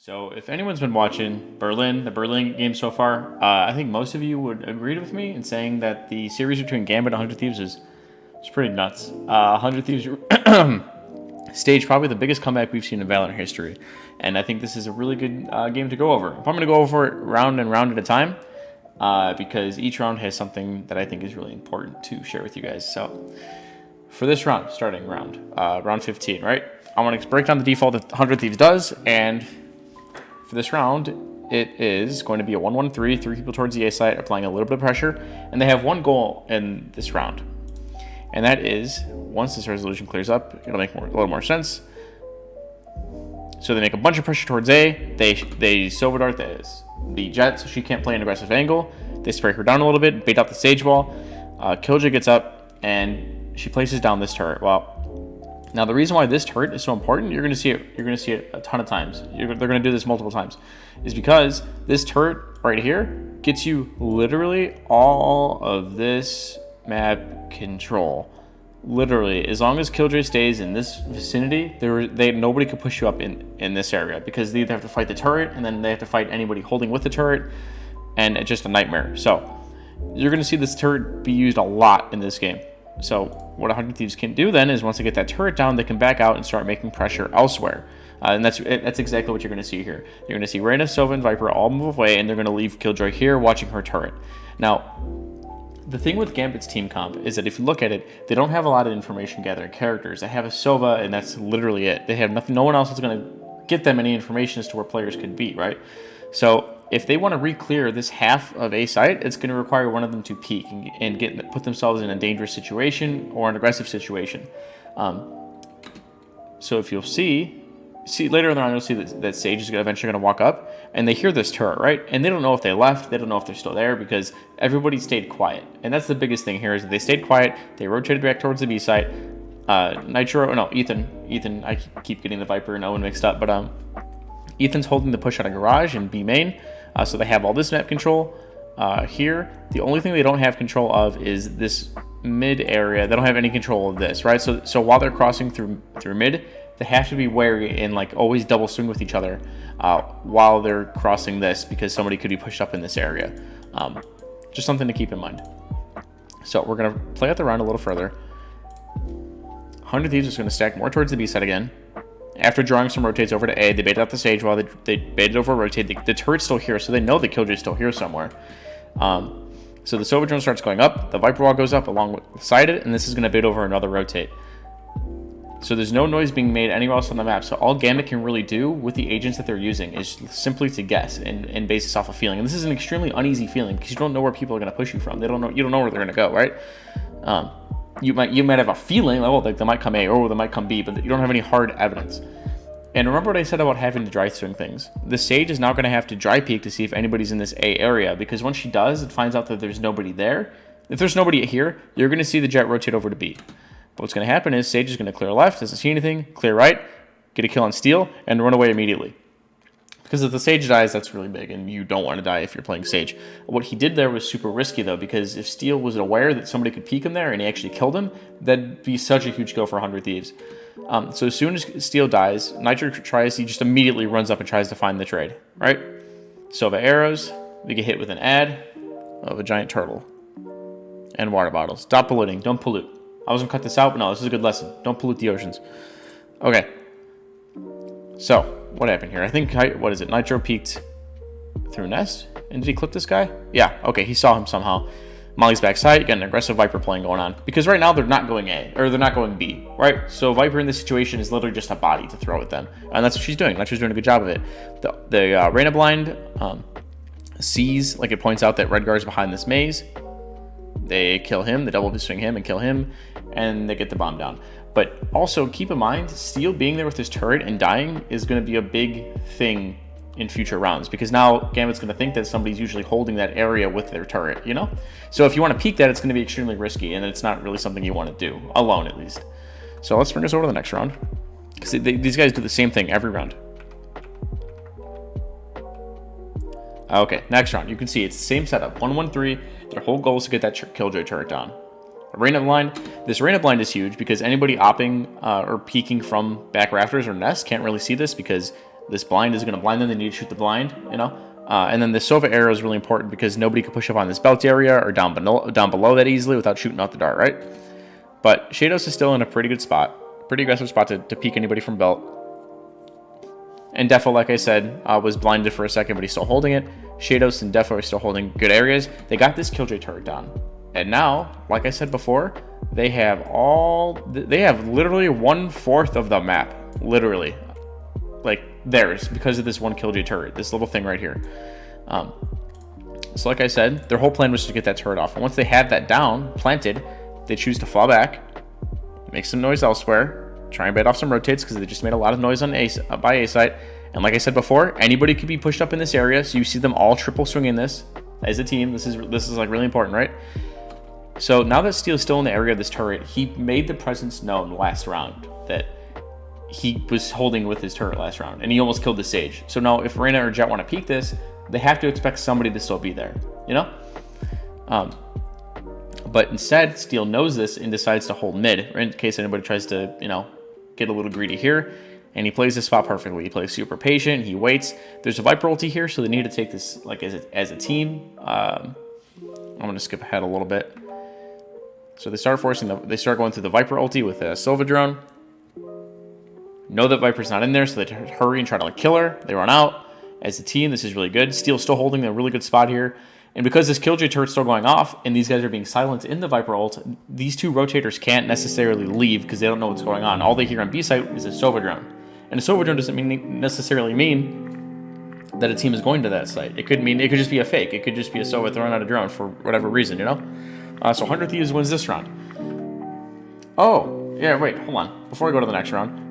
So if anyone's been watching the Berlin game so far, I think most of you would agree with me in saying that the series between Gambit and 100 Thieves is pretty nuts. 100 Thieves staged probably the biggest comeback we've seen in Valorant history, and I think this is a really good game to go over. I'm going to go over it round and round at a time because each round has something that I think is really important to share with you guys. So for this round, starting round 15, right? I want to break down the default that 100 Thieves does, and for this round, it is going to be a 1-1-3, 3 people towards the A site, applying a little bit of pressure, and they have one goal in this round, and that is, once this resolution clears up, it'll make a little more sense. So they make a bunch of pressure towards A, they Silver Dart the Jet, so she can't play an aggressive angle, they spray her down a little bit, bait out the stage wall, Killjoy gets up, and she places down this turret. Well, now, the reason why this turret is so important, you're going to see it a ton of times. They're going to do this multiple times, is because this turret right here gets you literally all of this map control. Literally, as long as Killjoy stays in this vicinity, nobody could push you up in this area, because they either have to fight the turret, and then they have to fight anybody holding with the turret, and it's just a nightmare. So you're going to see this turret be used a lot in this game. So what 100 Thieves can do then is, once they get that turret down, they can back out and start making pressure elsewhere. And that's exactly what you're going to see here. You're going to see Reyna, Sova, and Viper all move away, and they're going to leave Killjoy here watching her turret. Now, the thing with Gambit's team comp is that if you look at it, they don't have a lot of information gathering characters. They have a Sova, and that's literally it. They have nothing. No one else is going to get them any information as to where players could be, right? So if they want to re-clear this half of A site, it's going to require one of them to peek and put themselves in a dangerous situation or an aggressive situation. So if you'll see later on, you'll see that Sage is eventually going to walk up, and they hear this turret, right? And they don't know if they left, they don't know if they're still there, because everybody stayed quiet. And that's the biggest thing here, is that they stayed quiet, they rotated back towards the B site. Ethan, I keep getting the Viper and Owen mixed up, but Ethan's holding the push on a garage in B main. So they have all this map control here. The only thing they don't have control of is this mid area. They don't have any control of this, right? So while they're crossing through mid, they have to be wary and like always double swing with each other while they're crossing this, because somebody could be pushed up in this area. Just something to keep in mind. So we're gonna play out the round a little further. 100 Thieves is going to stack more towards the B side again. After drawing some rotates over to A, they bait out the stage while they baited over a rotate. The turret's still here, so they know the Killjoy's still here somewhere. So the Sova drone starts going up, the Viper wall goes up along beside it, and this is going to bait over another rotate. So there's no noise being made anywhere else on the map, so all Gambit can really do with the agents that they're using is simply to guess and base this off a feeling. And this is an extremely uneasy feeling, because you don't know where people are going to push you from. You don't know where they're going to go, right? You might have a feeling, like, well, they might come A or they might come B, but you don't have any hard evidence. And remember what I said about having to dry swing things. The Sage is now going to have to dry peek to see if anybody's in this A area, because once she does, it finds out that there's nobody there. If there's nobody here, you're going to see the Jet rotate over to B. But what's going to happen is Sage is going to clear left, doesn't see anything, clear right, get a kill on Steel, and run away immediately. Because if the Sage dies, that's really big, and you don't want to die if you're playing Sage. What he did there was super risky, though, because if Steel was aware that somebody could peek him there and he actually killed him, that'd be such a huge kill for 100 Thieves. So as soon as Steel dies, Nitro he just immediately runs up and tries to find the trade, right? Sova arrows, we get hit with an ad of a giant turtle and water bottles. Stop polluting, don't pollute. I was going to cut this out, but no, this is a good lesson. Don't pollute the oceans. Okay. So, what happened here? I think, what is it? Nitro peeked through Nest. And did he clip this guy? Yeah, okay, he saw him somehow. Molly's backside, you got an aggressive Viper playing going on. Because right now they're not going A, or they're not going B, right? So Viper in this situation is literally just a body to throw at them. And that's what she's doing. Nitro's doing a good job of it. The Reyna blind sees, like it points out that Redgar's behind this maze. They kill him, they double swing him and kill him, and they get the bomb down. But also keep in mind, Steel being there with his turret and dying is going to be a big thing in future rounds, because now Gambit's going to think that somebody's usually holding that area with their turret, you know? So if you want to peek that, it's going to be extremely risky, and it's not really something you want to do, alone at least. So let's bring us over to the next round, because these guys do the same thing every round. Okay, next round. You can see it's the same setup, 1-1-3. Their whole goal is to get that Killjoy turret down. Reyna blind. This Reyna blind is huge because anybody opping or peeking from back rafters or nest can't really see this, because This blind is going to blind them. They need to shoot the blind, you know. And then the Sova arrow is really important because nobody can push up on this belt area or down below that easily without shooting out the dart, right? But Shados is still in a pretty good spot, pretty aggressive spot to peek anybody from belt. And Defo, like I said, was blinded for a second, but he's still holding it. Shados and Defo are still holding good areas. They got this Killjoy turret down. And now, like I said before, they have literally 1/4 of the map, literally, like theirs, because of this one Killjoy turret, this little thing right here. So like I said, their whole plan was to get that turret off. And once they have that down, planted, they choose to fall back, make some noise elsewhere, try and bait off some rotates because they just made a lot of noise on by A site. And like I said before, anybody could be pushed up in this area, so you see them all triple swinging this as a team. This is like really important, right? So now that Steel's still in the area of this turret, he made the presence known last round that he was holding with his turret last round, and he almost killed the Sage. So now if Reyna or Jett want to peek this, they have to expect somebody to still be there, you know? But instead, Steel knows this and decides to hold mid, in case anybody tries to, you know, get a little greedy here. And he plays this spot perfectly. He plays super patient. He waits. There's a Viper ulti here, so they need to take this like as a team. I'm gonna skip ahead a little bit. So they start going through the Viper ulti with a Sova drone. Know that Viper's not in there, so they hurry and try to like kill her. They run out. As a team, this is really good. Steel's still holding a really good spot here. And because this Killjoy turret's still going off, and these guys are being silenced in the Viper ult, these two rotators can't necessarily leave because they don't know what's going on. All they hear on B site is a Sova drone. And a Sova drone doesn't necessarily mean that a team is going to that site. It could just be a fake. It could just be a Sova throwing out a drone for whatever reason, you know? So 100 Thieves wins this round. Oh, yeah, wait, hold on. Before we go to the next round,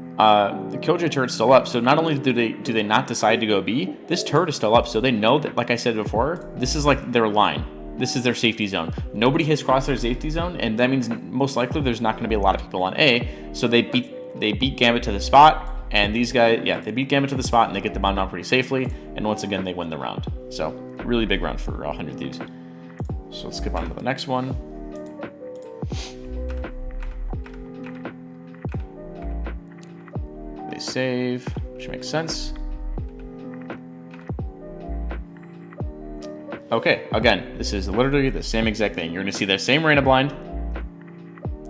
the Killjoy turret's still up, so not only do they not decide to go B, this turret is still up, so they know that, like I said before, this is like their line. This is their safety zone. Nobody has crossed their safety zone, and that means most likely there's not going to be a lot of people on A, so they beat Gambit to the spot, and these guys, yeah, they beat Gambit to the spot, and they get the bomb down pretty safely, and once again, they win the round. So, really big round for 100 Thieves. So let's skip on to the next one. They save, which makes sense. Okay, again, this is literally the same exact thing. You're going to see the same Reyna blind.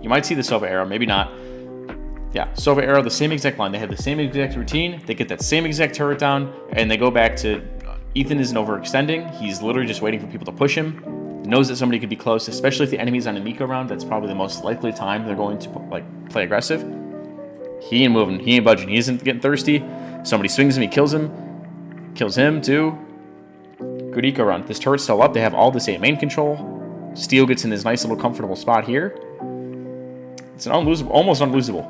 You might see the Sova arrow, maybe not. Yeah, Sova arrow, the same exact line. They have the same exact routine. They get that same exact turret down, and they go back to Ethan isn't overextending. He's literally just waiting for people to push him. Knows that somebody could be close, especially if the enemy's on an eco round. That's probably the most likely time they're going to like play aggressive. He ain't moving. He ain't budging. He isn't getting thirsty. Somebody swings him. He kills him. Kills him too. Good eco run. This turret's still up. They have all the same main control. Steel gets in this nice little comfortable spot here. It's an unlosable, almost unlosable.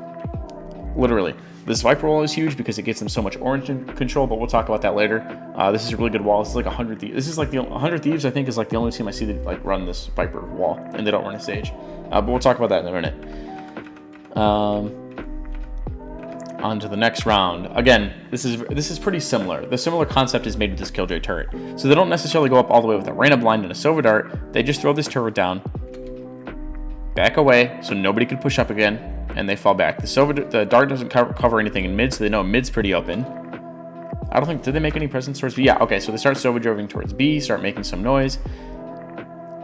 Literally. This Viper wall is huge because it gets them so much orange control, but we'll talk about that later. This is a really good wall. This is like 100 Thieves. This is like the 100 Thieves, I think, is like the only team I see that like run this Viper wall, and they don't run a Sage. But we'll talk about that in a minute. On to the next round. Again, this is pretty similar. The similar concept is made with this Killjoy turret. So they don't necessarily go up all the way with a Reyna blind and a Sova dart. They just throw this turret down, back away, so nobody can push up again, and they fall back. The dart doesn't cover anything in mid, so they know mid's pretty open. I don't think, did they make any presence towards B? Yeah, okay, so they start Sova droving towards B, start making some noise.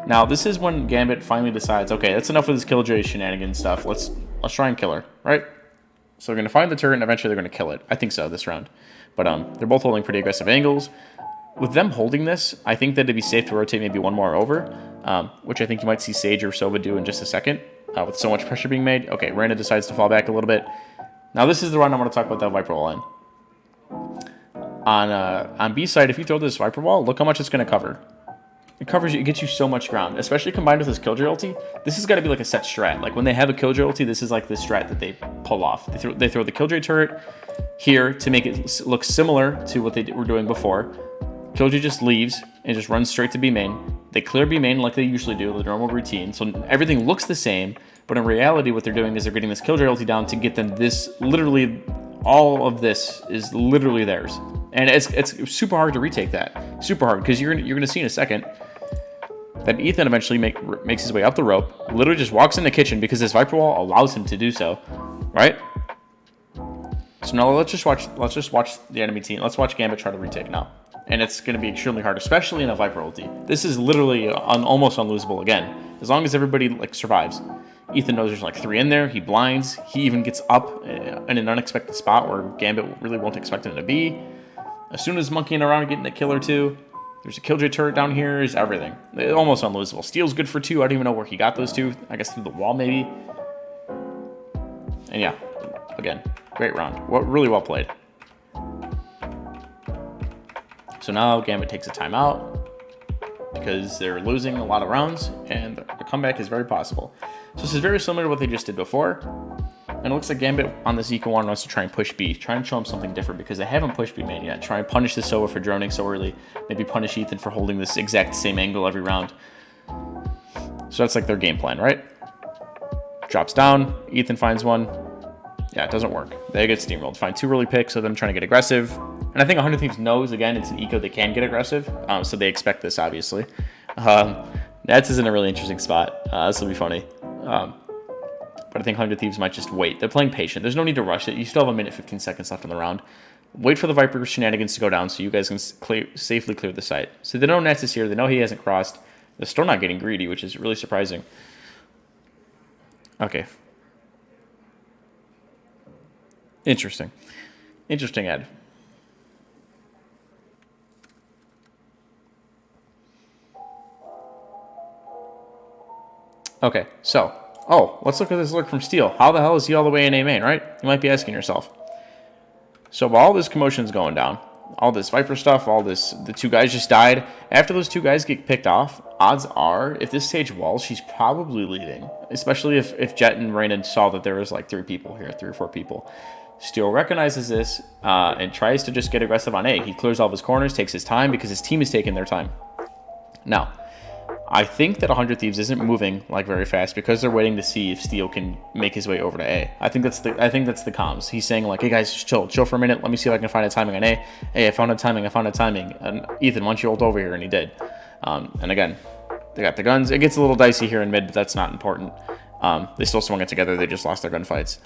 Now, this is when Gambit finally decides, okay, that's enough of this Killjoy shenanigans stuff. Let's try and kill her, right? So they're going to find the turret, and eventually they're going to kill it. I think so, this round. But they're both holding pretty aggressive angles. With them holding this, I think that it'd be safe to rotate maybe one more over, which I think you might see Sage or Sova do in just a second, with so much pressure being made. Okay, Reyna decides to fall back a little bit. Now this is the round I want to talk about that Viper wall in. On B side, if you throw this Viper wall, look how much it's going to cover. It covers you, it gets you so much ground, especially combined with this Killjoy ulti. This has got to be like a set strat. Like when they have a Killjoy ulti, this is like the strat that they pull off. They throw the Killjoy turret here to make it look similar to what they were doing before. Killjoy just leaves and just runs straight to B main. They clear B main like they usually do, the normal routine. So everything looks the same, but in reality what they're doing is they're getting this Killjoy ulti down to get them this, literally all of this is literally theirs. And it's super hard to retake that. Super hard, because you're gonna see in a second that Ethan eventually makes his way up the rope, literally just walks in the kitchen because this Viper wall allows him to do so, right? So now let's just watch the enemy team. Let's watch Gambit try to retake now. And it's going to be extremely hard, especially in a Viper ulti. This is literally almost unlosable again, as long as everybody like survives. Ethan knows there's like 3 in there. He blinds. He even gets up in an unexpected spot where Gambit really won't expect him to be. As soon as monkeying around and getting a kill or 2, there's a Killjoy turret down here. Is everything. Almost unlosable. Steel's good for 2. I don't even know where he got those 2. I guess through the wall maybe. And yeah, again, great round. Really well played. So now Gambit takes a timeout because they're losing a lot of rounds and a comeback is very possible. So this is very similar to what they just did before. And it looks like Gambit on this Eco 1 wants to try and push B. Try and show him something different because they haven't pushed B main yet. Try and punish the Sova for droning so early. Maybe punish Ethan for holding this exact same angle every round. So that's like their game plan, right? Drops down. Ethan finds one. Yeah, it doesn't work. They get steamrolled. Find 2 early picks of them trying to get aggressive. And I think 100 Thieves knows, again, it's an eco they can get aggressive. So they expect this, obviously. Nets is in a really interesting spot. This will be funny. But I think 100 Thieves might just wait. They're playing patient. There's no need to rush it. You still have a minute, 15 seconds left in the round. Wait for the Viper shenanigans to go down so you guys can safely clear the site. So they know Nets is here. They know he hasn't crossed. They're still not getting greedy, which is really surprising. Okay. Interesting. Interesting, Ed. Okay, so, let's look at this look from Steel. How the hell is he all the way in A main, right? You might be asking yourself. So while all this commotion's going down, all this Viper stuff, the 2 guys just died. After those 2 guys get picked off, odds are, if this Sage walls, she's probably leaving. Especially if Jet and Reyna saw that there was like 3 people here, 3 or 4 people. Steel recognizes this and tries to just get aggressive on A. He clears all of his corners, takes his time because his team is taking their time. Now, I think that 100 Thieves isn't moving like very fast because they're waiting to see if Steel can make his way over to A. I think that's the comms. He's saying like, hey guys, just chill for a minute. Let me see if I can find a timing on A. Hey, I found a timing. And Ethan, why don't you ult over here? And he did. And again, they got the guns. It gets a little dicey here in mid, but that's not important. They still swung it together. They just lost their gunfights.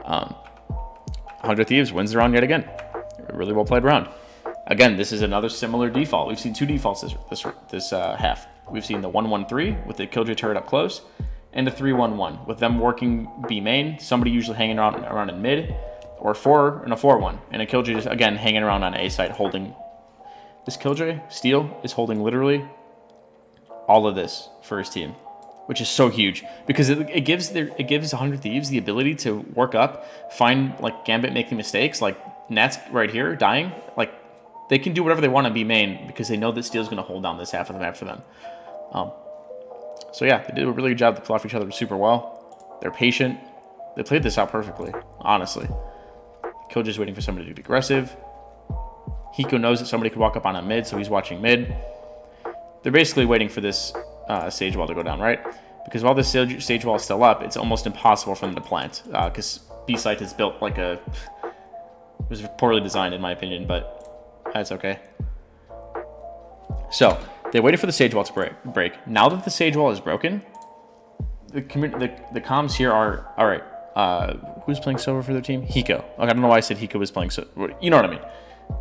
100 Thieves wins the round yet again. A really well played round. Again, this is another similar default. We've seen 2 defaults this half. We've seen the 1-1-3 with the Killjoy turret up close, and the 3-1-1 with them working B main, somebody usually hanging around in mid, or 4 and a 4-1, and a Killjoy just again hanging around on A site holding. This Killjoy Steel is holding literally all of this for his team, which is so huge because it gives 100 Thieves the ability to work up, find like Gambit making mistakes, like Nat's right here dying, like they can do whatever they want to B main because they know that Steel's going to hold down this half of the map for them. So yeah, they did a really good job to pull off each other super well. They're patient. They played this out perfectly, honestly. Killjoy's waiting for somebody to be aggressive. Hiko knows that somebody could walk up on a mid, so he's watching mid. They're basically waiting for this Sage wall to go down, right? Because while this Sage wall is still up, it's almost impossible for them to plant. Because B-site is built like a... It was poorly designed, in my opinion, but that's okay. So, they waited for the Sage wall to break. Now that the Sage wall is broken, the comms here are, all right, who's playing Silver for their team? Hiko. Okay, I don't know why I said Hiko was playing Silver. You know what I mean.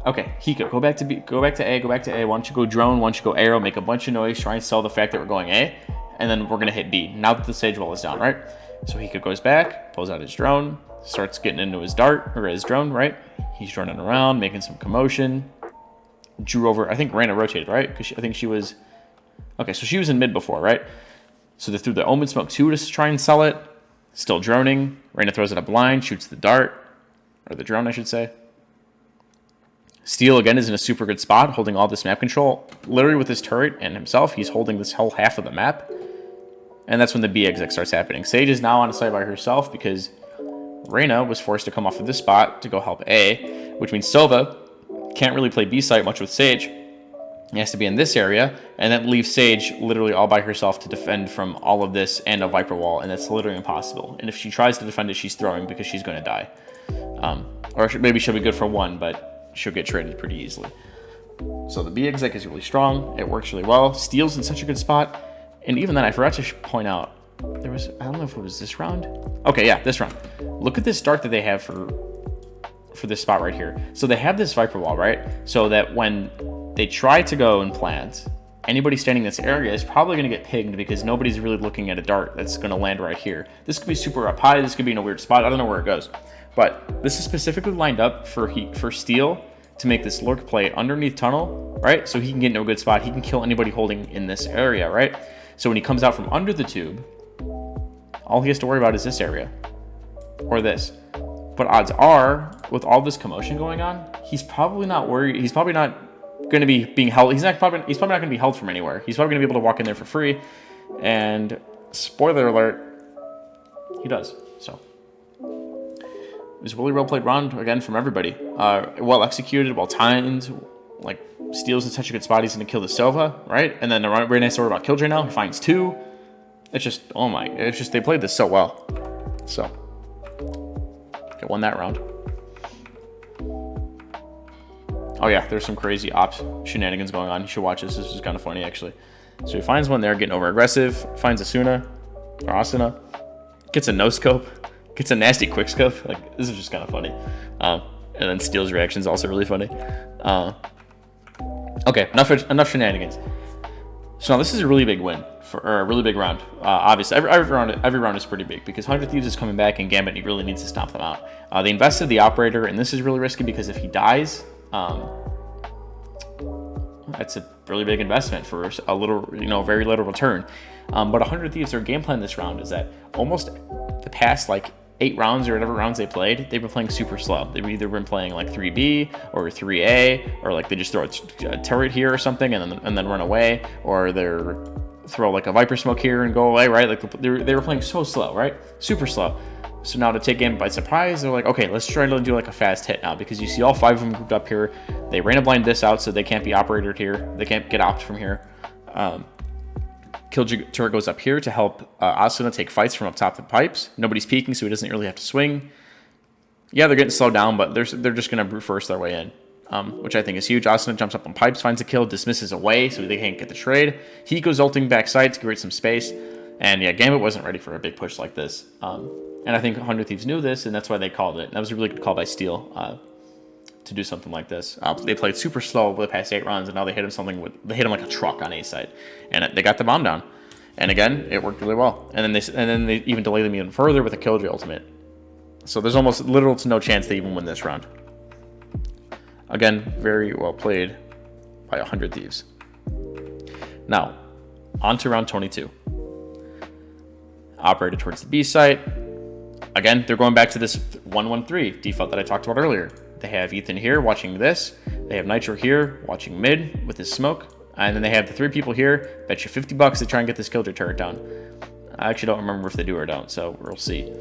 Okay, Hiko, go back to A. Why don't you go drone? Why don't you go arrow? Make a bunch of noise. Try and sell the fact that we're going A, and then we're gonna hit B. Now that the Sage wall is down, right? So Hiko goes back, pulls out his drone, starts getting into his dart or his drone, right? He's droning around, making some commotion. Drew over. I think Reyna rotated, right? Because I think she was. Okay, so she was in mid before, right? So they threw the Omen Smoke 2 to try and sell it. Still droning. Reyna throws it a blind, shoots the dart. Or the drone, I should say. Steel, again, is in a super good spot, holding all this map control. Literally with his turret and himself, he's holding this whole half of the map. And that's when the B exec starts happening. Sage is now on a site by herself because Reyna was forced to come off of this spot to go help A, which means Sova can't really play B site much with Sage. He has to be in this area, and that leaves Sage literally all by herself to defend from all of this and a Viper wall, and that's literally impossible. And if she tries to defend it, she's throwing because she's going to die. Or maybe she'll be good for 1, but she'll get traded pretty easily. So the B exec is really strong. It works really well. Steel's in such a good spot. And even then, I forgot to point out, I don't know if it was this round. Okay, yeah, this round. Look at this dart that they have for for this spot right here. So they have this Viper wall, right? So that when they try to go and plant, anybody standing in this area is probably going to get pinged because nobody's really looking at a dart that's going to land right here. This could be super up high. This could be in a weird spot. I don't know where it goes. But this is specifically lined up for Steel to make this lurk play underneath tunnel, right? So he can get into a good spot. He can kill anybody holding in this area, right? So when he comes out from under the tube, all he has to worry about is this area or this. But odds are, with all this commotion going on, he's probably not worried. He's probably not going to be being held. He's probably not going to be held from anywhere. He's probably going to be able to walk in there for free. And spoiler alert, he does. So it was a really well played round again from everybody. Well executed, well timed. Like Steel's in such a good spot, he's going to kill the Sova, right? And then the very nice story about Killjoy now. He finds 2. It's just, oh my, it's just they played this so well. So they won that round. Oh yeah, there's some crazy ops shenanigans going on. You should watch this. This is kind of funny actually. So he finds one there, getting over aggressive. Finds Asuna, gets a no scope, gets a nasty quick scope. Like this is just kind of funny. And then Steel's reaction is also really funny. Okay, enough shenanigans. So now this is a really big win or a really big round. Obviously, every round is pretty big because 100 Thieves is coming back and Gambit really needs to stomp them out. They invested the operator, and this is really risky because if he dies, that's a really big investment for a little, very little return. But 100 Thieves, their game plan this round is that almost the past 8 rounds or whatever rounds they played, they've been playing super slow. They've either been playing 3B or 3A, or they just throw a turret here or something and then run away, or they're throw a Viper smoke here and go away, right? They were playing so slow, right? Super slow. So now to take Gambit by surprise, they're okay, let's try to do a fast hit now, because you see all 5 of them grouped up here. They ran a blind this out, so they can't be operated here. They can't get opt from here. Killjoy turret goes up here to help Asuna take fights from up top the pipes. Nobody's peeking, so he doesn't really have to swing. Yeah, they're getting slowed down, but they're just going to brute force their way in, which I think is huge. Asuna jumps up on pipes, finds a kill, dismisses away, so they can't get the trade. He goes ulting backside to create some space. And yeah, Gambit wasn't ready for a big push like this. And I think 100 Thieves knew this, and that's why they called it. And that was a really good call by Steel to do something like this. They played super slow over the past 8 rounds, and now they hit him like a truck on A side, and they got the bomb down. And again, it worked really well. And then they even delayed them even further with a Killjoy ultimate. So there's almost little to no chance they even win this round. Again, very well played by 100 Thieves. Now, on to round 22. Operated towards the B site. Again, they're going back to this 1-1-3 default that I talked about earlier. They have Ethan here watching this. They have Nitro here watching mid with his smoke. And then they have the 3 people here. Bet you $50 to try and get this Killjoy turret down. I actually don't remember if they do or don't, so we'll see.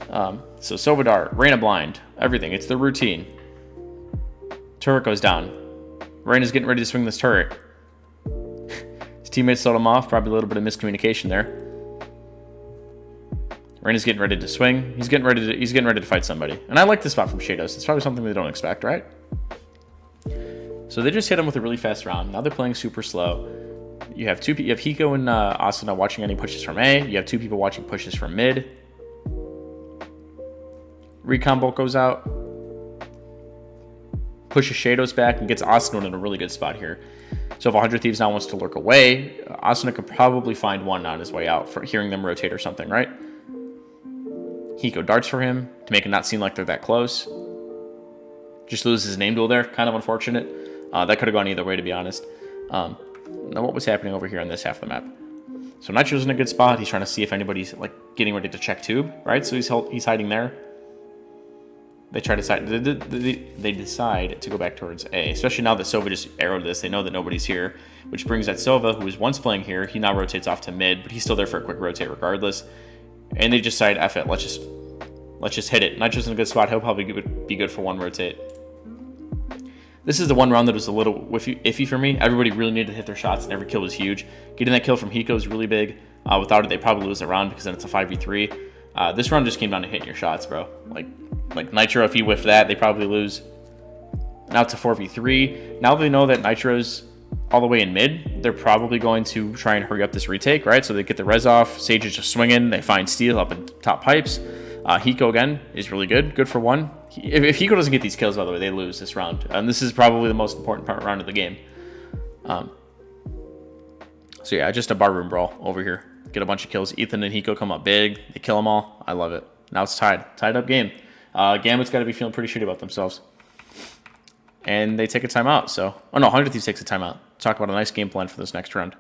So Sovadar, Reyna blind, everything. It's the routine. Turret goes down. Reyna's getting ready to swing this turret. His teammates sold him off. Probably a little bit of miscommunication there. Reyna's getting ready to swing. He's getting ready to fight somebody. And I like this spot from Shadows. It's probably something they don't expect, right? So they just hit him with a really fast round. Now they're playing super slow. You have Hiko and Asuna watching any pushes from A. You have 2 people watching pushes from mid. Recon bolt goes out. Pushes Shadows back and gets Asuna in a really good spot here. So if 100 Thieves now wants to lurk away, Asuna could probably find one on his way out for hearing them rotate or something, right? Hiko darts for him to make it not seem like they're that close. Just loses his name duel there. Kind of unfortunate. That could have gone either way, to be honest. Now what was happening over here on this half of the map? So Nitro's in a good spot. He's trying to see if anybody's getting ready to check tube, right? So he's hiding there. They try to they decide to go back towards A, especially now that Sova just arrowed this. They know that nobody's here, which brings that Sova, who was once playing here, he now rotates off to mid, but he's still there for a quick rotate regardless. And they decide, F it, let's just hit it. Nitro's in a good spot. He'll probably be good for one rotate. This is the one round that was a little iffy for me. Everybody really needed to hit their shots, and every kill was huge. Getting that kill from Hiko is really big. Without it, they probably lose the round because then it's a 5v3. This round just came down to hitting your shots, bro. Like Nitro, if he whiffed that, they probably lose. Now it's a 4v3. Now they know that Nitro's all the way in mid. They're probably going to try and hurry up this retake, right? So they get the res off. Sage is just swinging. They find Steel up in top pipes. Hiko, again, is really good. Good for one. If Hiko doesn't get these kills, by the way, they lose this round. And this is probably the most important round of the game. So yeah, just a barroom brawl over here. Get a bunch of kills. Ethan and Hiko come up big. They kill them all. I love it. Now it's tied. Tied up game. Gambit's got to be feeling pretty shitty about themselves. And they take a timeout. So, oh no, 100 Thieves takes a timeout. Talk about a nice game plan for this next round.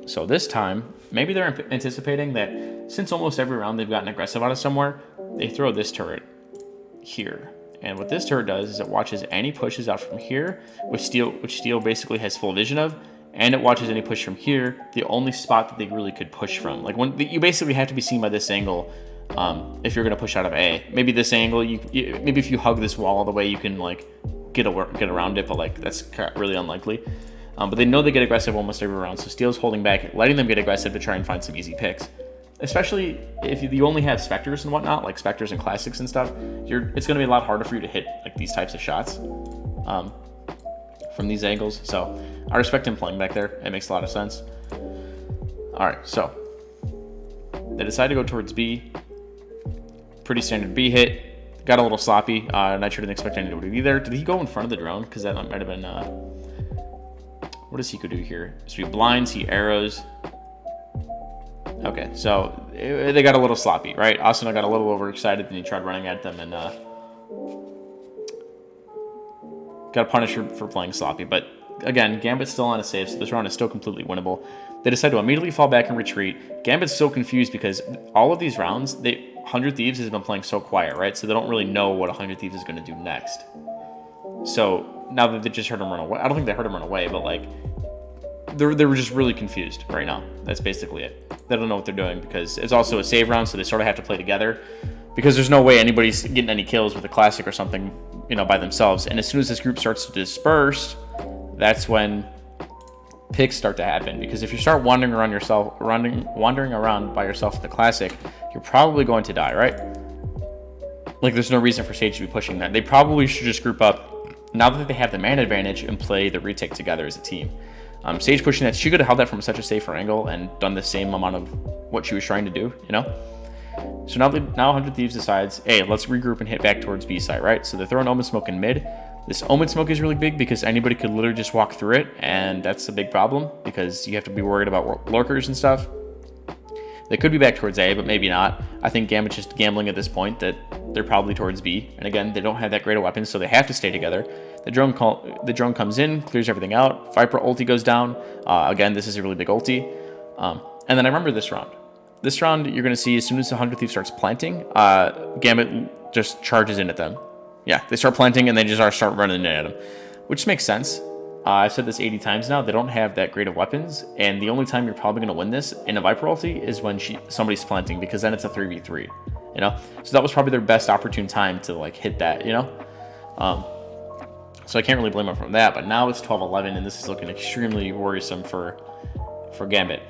So this time, maybe they're anticipating that since almost every round they've gotten aggressive out of somewhere, they throw this turret here. And what this turret does is it watches any pushes out from here, which Steel basically has full vision of, and it watches any push from here, the only spot that they really could push from. Like you basically have to be seen by this angle if you're going to push out of A. Maybe this angle, maybe if you hug this wall all the way, you can like get around it, but like that's really unlikely. But they know they get aggressive almost every round, so Steel's holding back, letting them get aggressive to try and find some easy picks. Especially if you only have Spectres and whatnot, like Spectres and Classics and stuff, it's going to be a lot harder for you to hit like these types of shots from these angles. So I respect him playing back there. It makes a lot of sense. All right, so they decide to go towards B. Pretty standard B hit. Got a little sloppy. Nitro didn't expect anybody to be there. Did he go in front of the drone? Because that might have been... what does Hiko do here? So he blinds, he arrows. Okay, so they got a little sloppy, right? Asuna got a little overexcited and he tried running at them and got punished for playing sloppy. But again, Gambit's still on a save, so this round is still completely winnable. They decide to immediately fall back and retreat. Gambit's so confused because all of these rounds, 100 Thieves has been playing so quiet, right? So they don't really know what 100 Thieves is going to do next. So now that they just heard him run away, I don't think they heard him run away, but like they were just really confused right now. That's basically it. They don't know what they're doing because it's also a save round, so they sort of have to play together because there's no way anybody's getting any kills with a Classic or something, by themselves. And as soon as this group starts to disperse, that's when picks start to happen. Because if you start wandering around by yourself with the Classic, you're probably going to die, right? Like there's no reason for Sage to be pushing that. They probably should just group up now that they have the man advantage and play the retake together as a team. Sage pushing that, she could have held that from such a safer angle and done the same amount of what she was trying to do, So now 100 Thieves decides, hey, let's regroup and hit back towards B side, right? So they're throwing Omen Smoke in mid. This Omen Smoke is really big because anybody could literally just walk through it, and that's a big problem because you have to be worried about lurkers and stuff. They could be back towards A, but maybe not. I think Gambit's just gambling at this point that they're probably towards B. And again, they don't have that great of weapons, so they have to stay together. The drone comes in, clears everything out. Viper ulti goes down. Again, this is a really big ulti. And then I remember this round. This round, you're going to see as soon as the 100 Thief starts planting, Gambit just charges in at them. Yeah, they start planting and they just start running in at them, which makes sense. I've said this 80 times now. They don't have that great of weapons, and the only time you're probably going to win this in a Viper ulti is when somebody's planting, because then it's a 3v3, So that was probably their best opportune time to like hit that, So I can't really blame them from that. But now it's 12-11, and this is looking extremely worrisome for Gambit.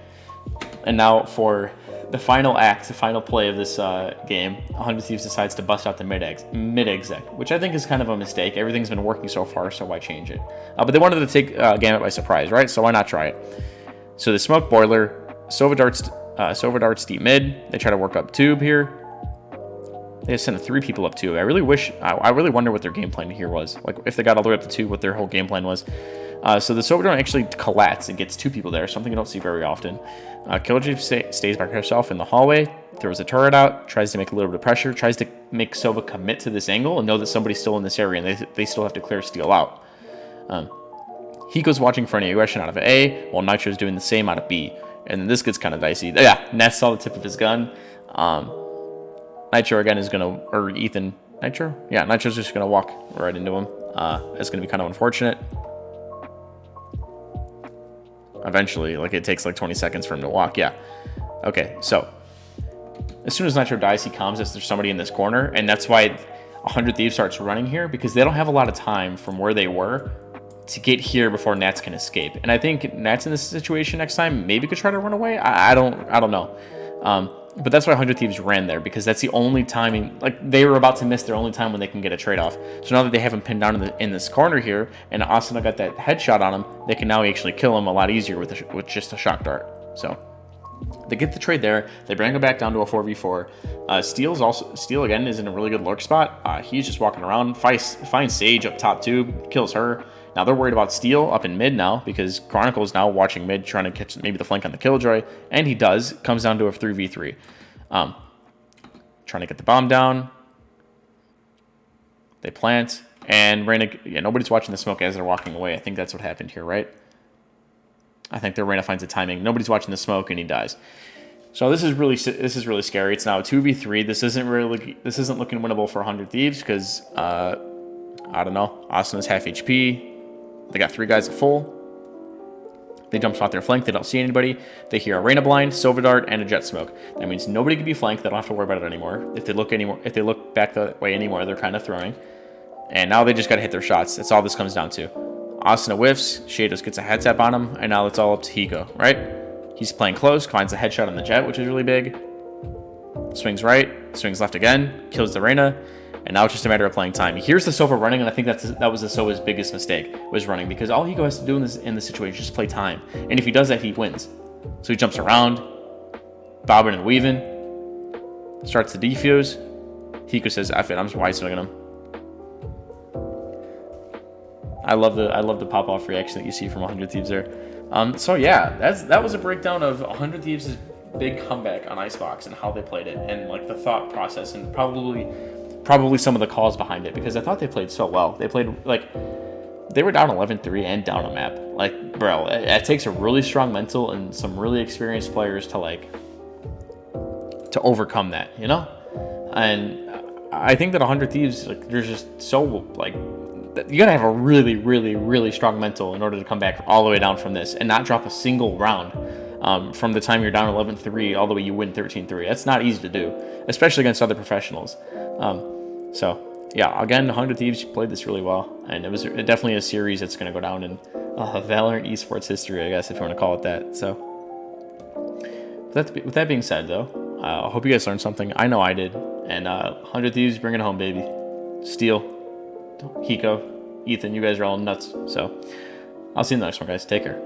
And now for the final act, the final play of this game, 100 Thieves decides to bust out the mid-exec, which I think is kind of a mistake. Everything's been working so far, so why change it? But they wanted to take Gambit by surprise, right? So why not try it? So the smoke boiler, Sova darts deep mid. They try to work up tube here. They just sent 3 people up tube. I really wonder what their game plan here was. Like if they got all the way up to 2, what their whole game plan was. So the Sova drone actually collates and gets 2 people there, something you don't see very often. Killjoy stays by herself in the hallway, throws a turret out, tries to make a little bit of pressure, tries to make Sova commit to this angle and know that somebody's still in this area and they still have to clear Steel out. Hiko's watching for any aggression out of A, while Nitro's doing the same out of B. And then this gets kind of dicey. Yeah, Ness saw the tip of his gun. Nitro again is going to, or Ethan, Nitro? Yeah, Nitro's just going to walk right into him. It's going to be kind of unfortunate. Eventually, like it takes like 20 seconds for him to walk. Yeah. Okay, so as soon as Nitro dies, he calms us. There's somebody in this corner, and that's why 100 Thieves starts running here, because they don't have a lot of time from where they were to get here before Nats can escape. And I think Nats in this situation next time maybe could try to run away. I don't know. But that's why 100 Thieves ran there, because that's the only timing, like they were about to miss their only time when they can get a trade-off. So now that they have him pinned down in this corner here, and Asuna got that headshot on him, they can now actually kill him a lot easier with just a shock dart. So They get the trade there. They bring him back down to a 4v4. Steel again is in a really good lurk spot. He's just walking around. Finds Sage up top too. Kills her. Now they're worried about Steel up in mid now because Chronicle is now watching mid, trying to catch maybe the flank on the Killjoy, and he does. Comes down to a 3v3. Trying to get the bomb down. They plant, and Reyna. Yeah, nobody's watching the smoke as they're walking away. I think that's what happened here, right? I think Reyna finds the timing. Nobody's watching the smoke, and he dies. So this is really scary. It's now a 2v3. This isn't looking winnable for 100 Thieves because I don't know. Austin is half HP. They got 3 guys at full. They jump spot their flank. They don't see anybody. They hear a Reyna blind, Silver Dart, and a Jet Smoke. That means nobody can be flanked. They don't have to worry about it anymore. If they look back that way anymore, they're kind of throwing. And now they just got to hit their shots. That's all this comes down to. Austin whiffs. Shados gets a head tap on him, and now it's all up to Hiko, right? He's playing close, finds a headshot on the Jet, which is really big. Swings right, swings left again, kills the Reyna, and now it's just a matter of playing time. He hears the Sova running, and I think that was the Sova's biggest mistake, was running, because all Hiko has to do in this situation is just play time. And if he does that, he wins. So he jumps around, bobbing and weaving, starts to defuse. Hiko says, F it, I'm just wide swinging him. I love the pop-off reaction that you see from 100 Thieves there. So yeah, that was a breakdown of 100 Thieves' big comeback on Icebox and how they played it, and like the thought process, and probably some of the calls behind it, because I thought they played so well. They played like they were down 11-3 and down a map. Like, bro, it takes a really strong mental and some really experienced players to overcome that, you know? And I think that 100 Thieves, like, they're just so like, you gotta have a really, really, really strong mental in order to come back all the way down from this and not drop a single round from the time you're down 11-3 all the way you win 13-3. That's not easy to do, especially against other professionals. So yeah, again, 100 Thieves played this really well, and it was definitely a series that's going to go down in Valorant esports history, I guess, if you want to call it that. So with that being said, though, I hope you guys learned something. I know I did. And 100 Thieves, bring it home, baby. Steel, Hiko, Ethan, you guys are all nuts. So I'll see you in the next one, guys. Take care.